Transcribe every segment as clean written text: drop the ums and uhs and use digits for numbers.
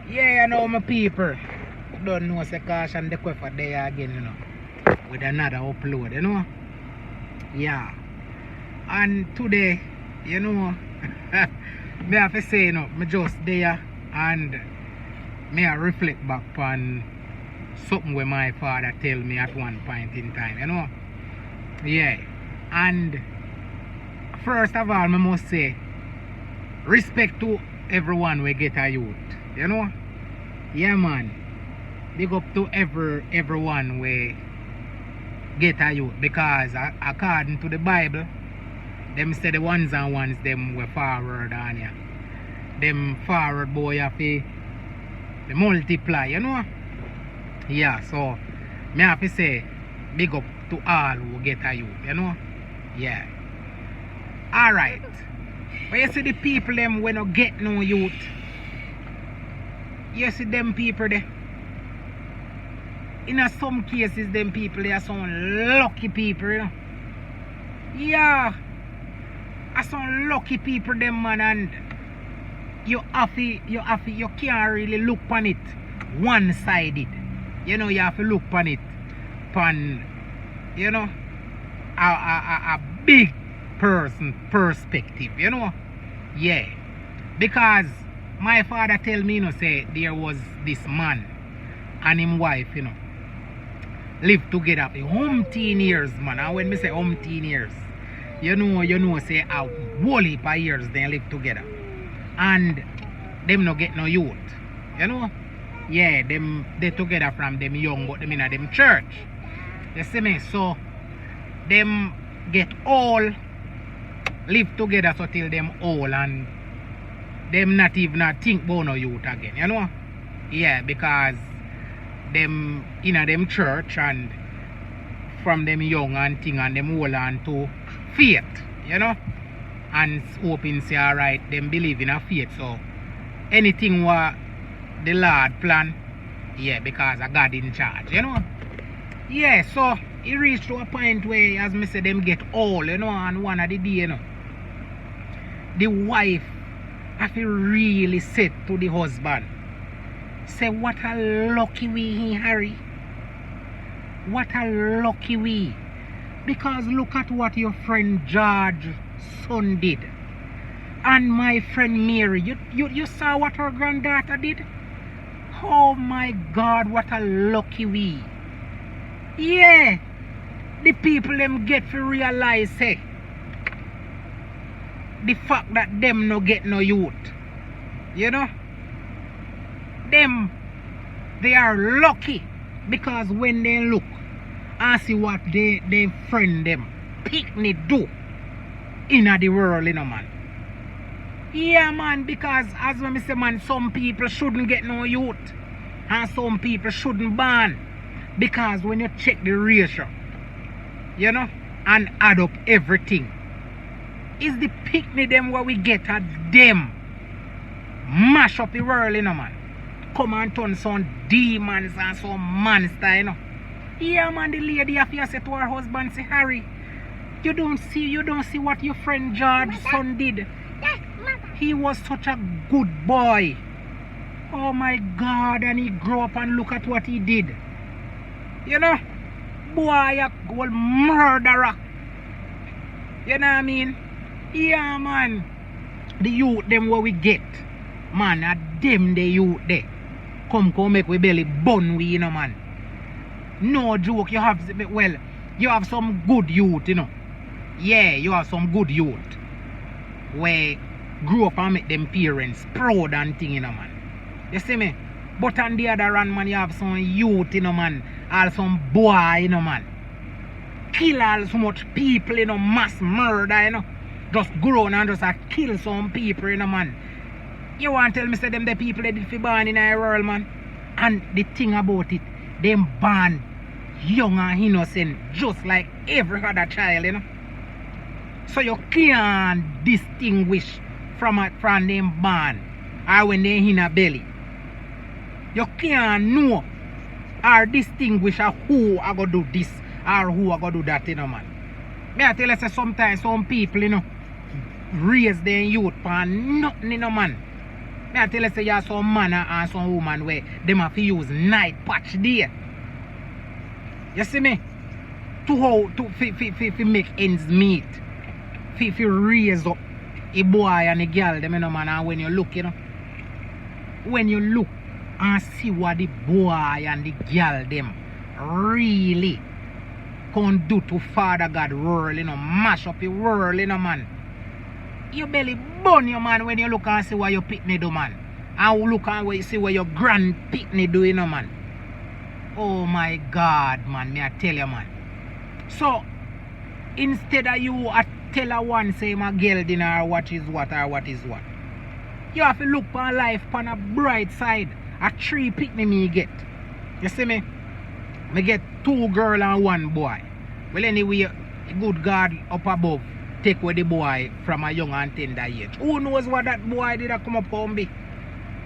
Yeah, I know my people. Don't know say caution the for there again, you know. With another upload, you know. Yeah. And today, you know, me have to say, you know, me just there and me I reflect back on something where my father tell me at one point in time, you know. Yeah. And first of all, I must say, respect to everyone we get a youth, you know. Yeah, man. Big up to everyone we get a youth, because according to the Bible, them say the ones and ones them were forward on ya. Them forward boy have to multiply, you know. Yeah, so me have to say big up to all who get a youth, you know. Yeah. Alright. But you see the people them when you get no youth. You see them people there. In some cases them people they are some lucky people, you know. Yeah. Are some lucky people them, man, and you can't really look on it one-sided. You know, you have to look on it on, you know, a big person perspective, you know. Yeah. Because my father tell me, you know, say there was this man and his wife, you know, live together for umpteen years, man. And when me say umpteen years, you know, say a whole heap of years they live together. And them no get no youth. You know? Yeah, they together from them young, but them in a them church. You see me? So them get old, live together so till them old, and them not even think about no youth again, you know? Yeah, because them in a them church, and from them young and thing, and them hold on to faith, you know, and hoping say alright, them believe in a faith. So anything what the Lord plan, yeah, because of God in charge, you know. Yeah, so it reached to a point where, as me say, them get old, you know, and one of the day, you know, the wife have to really say to the husband, say, what a lucky we, Harry. What a lucky we. Because look at what your friend George's son did. And my friend Mary, you saw what her granddaughter did? Oh my God, what a lucky we. Yeah. The people them get to realize, hey, the fact that them no get no youth. You know? Them, they are lucky. Because when they look and see what they friend them picnic do in the world, you know, man. Yeah, man, because as I say, man, some people shouldn't get no youth and some people shouldn't ban, because when you check the ratio, you know, and add up everything, is the picnic them where we get at them mash up the world, you know, man. Come and turn some demons and some monster, you know. Yeah, man, the lady have to say to her husband, say, Harry, you don't see what your friend George's son did. He was such a good boy. Oh my God, and he grew up and look at what he did. You know, boy, a whole murderer. You know what I mean? Yeah, man. The youth them what we get, man, at them the youth there. Come make we belly bun we, you know, man. No joke, you have, well, you have some good youth, you know. Yeah, you have some good youth where grew up and make them parents proud and thing, you know, man. You see me? But on the other hand, man, you have some youth, you know, man, or some boy, you know, man. Kill all so much people, you know, mass murder, you know. Just grow and just kill some people, you know, man. You want to tell me, say them the people that did fi born in our world, man. And the thing about it, them born young and innocent, just like every other child, you know. So you can't distinguish from them born or when they in a belly. You can't know or distinguish who are going to do this or who are going to do that, you know, man. May I tell you, say sometimes some people, you know, raise their youth for nothing, you know, man. Me I tell you say you some man and some woman where them have to use night patch there. You see me? To how to make ends meet. Fi raise up a boy and a girl them, you know, man, and when you look, you know. When you look and see what the boy and the girl them really can do to Father God world, you know, mash up your world, you know, man. Your belly burn your man when you look and see what your pitney do, man. And look and see what your grand pitney do, you know, man. Oh my God, man, me I tell you, man. So instead of you tell a one say my girl dinner or what is what, you have to look for life on a bright side. A 3 pitney me get. You see me? Me get 2 girl and 1 boy. Well, anyway, good God up above take away the boy from a young and tender age. Who knows what that boy did come up on be?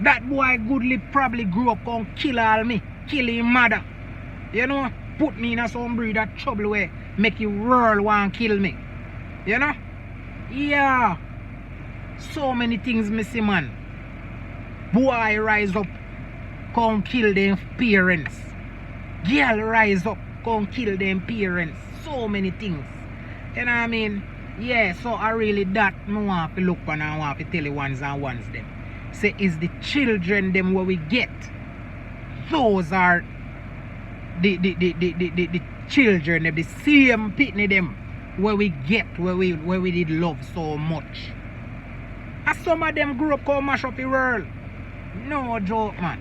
That boy goodly probably grew up and kill all me. Kill his mother. You know? Put me in some breed of trouble where make you world want to kill me. You know? Yeah. So many things me see, man. Boy rise up, come kill them parents. Girl rise up, come kill them parents. So many things. You know what I mean? Yeah, so I really that I want to look on and I want to tell you ones and ones them. Say is the children them where we get. Those are the children them, the same pitney them where we get, where we did love so much. And some of them grew up come mash up the world. No joke, man.